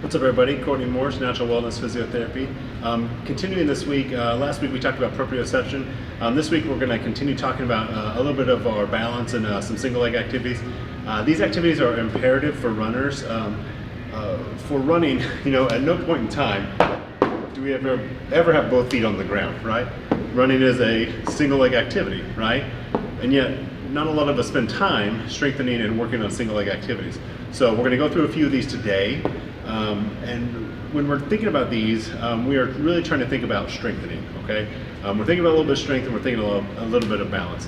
What's up, everybody? Courtney Morse, Natural Wellness Physiotherapy. Continuing this week, last week we talked about proprioception. This week we're going to continue talking about a little bit of our balance and some single leg activities. These activities are imperative for runners. For running, at no point in time do we ever have both feet on the ground, right? Running is a single leg activity, right? And yet, not a lot of us spend time strengthening and working on single leg activities. So we're going to go through a few of these today. And when we're thinking about these, we are really trying to think about strengthening, okay? We're thinking about a little bit of strength and we're thinking a little bit of balance.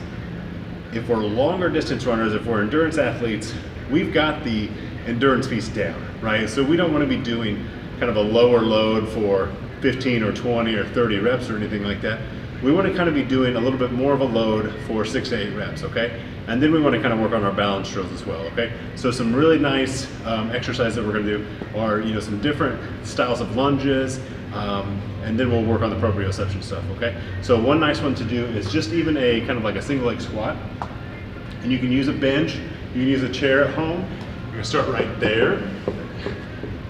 If we're longer distance runners, if we're endurance athletes, we've got the endurance piece down, right? So we don't want to be doing kind of a lower load for 15 or 20 or 30 reps or anything like that. We want to kind of be doing a little bit more of a load for 6 to 8 reps, okay? And then we want to kind of work on our balance drills as well, okay? So some really nice exercises that we're going to do are, some different styles of lunges, and then we'll work on the proprioception stuff, okay? So one nice one to do is just even a kind of like a single leg squat. And you can use a bench, you can use a chair at home. You're going to start right there.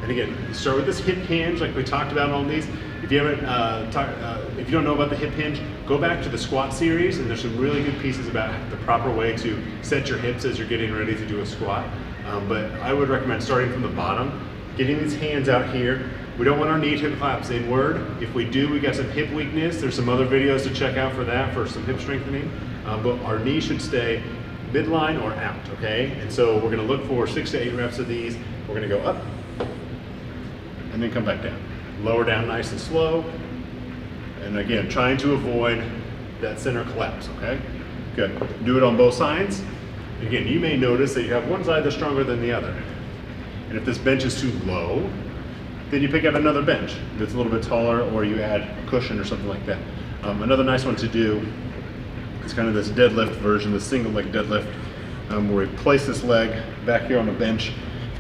And again, you start with this hip hinge like we talked about on these. If you haven't if you don't know about the hip hinge, go back to the squat series, and there's some really good pieces about the proper way to set your hips as you're getting ready to do a squat. But I would recommend starting from the bottom, getting these hands out here. We don't want our knee to collapse inward. If we do, we got some hip weakness. There's some other videos to check out for that, for some hip strengthening. But our knee should stay midline or out, okay? And so we're gonna look for 6 to 8 reps of these. We're gonna go up and then come back down. Lower down nice and slow. And again, trying to avoid that center collapse, okay? Good. Do it on both sides. Again, you may notice that you have one side that's stronger than the other. And if this bench is too low, then you pick up another bench that's a little bit taller, or you add a cushion or something like that. Another nice one to do is kind of this deadlift version, the single leg deadlift, where we place this leg back here on a bench.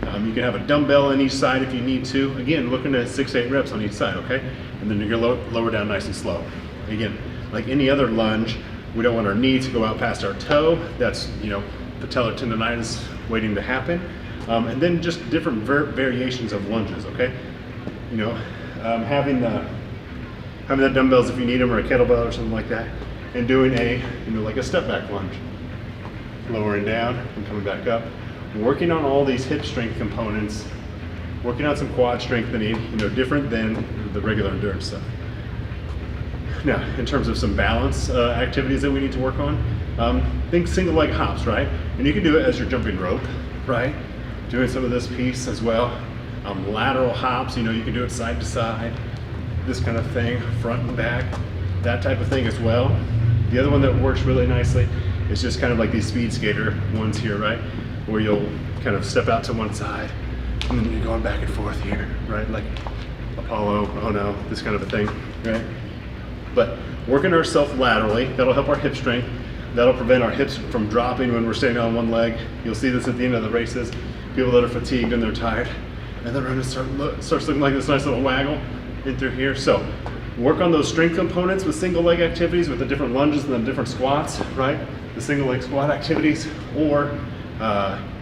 You can have a dumbbell on each side if you need to. Again, looking at 6 to 8 reps on each side, okay? And then you're gonna lower down nice and slow. Again, like any other lunge, we don't want our knee to go out past our toe. That's, patellar tendonitis waiting to happen. And then just different variations of lunges, okay? Having the dumbbells if you need them, or a kettlebell or something like that, and doing like a step back lunge. Lowering down and coming back up. Working on all these hip strength components, working on some quad strengthening, different than the regular endurance stuff. Now, in terms of some balance activities that we need to work on, think single leg hops, right? And you can do it as you're jumping rope, right? Doing some of this piece as well. Lateral hops, you can do it side to side, this kind of thing, front and back, that type of thing as well. The other one that works really nicely is just kind of like these speed skater ones here, right? Where you'll kind of step out to one side and then you're going back and forth here, right? Like Apollo, oh no, this kind of a thing, right? But working ourselves laterally, that'll help our hip strength. That'll prevent our hips from dropping when we're standing on one leg. You'll see this at the end of the races. People that are fatigued and they're tired, and then running starts looking like this nice little waggle in through here. So work on those strength components with single leg activities, with the different lunges and the different squats, right? The single leg squat activities, or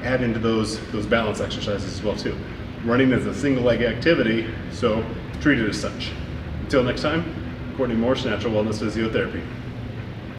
add into those balance exercises as well too. Running is a single leg activity, so treat it as such. Until next time, Courtney Morse, Natural Wellness Physiotherapy.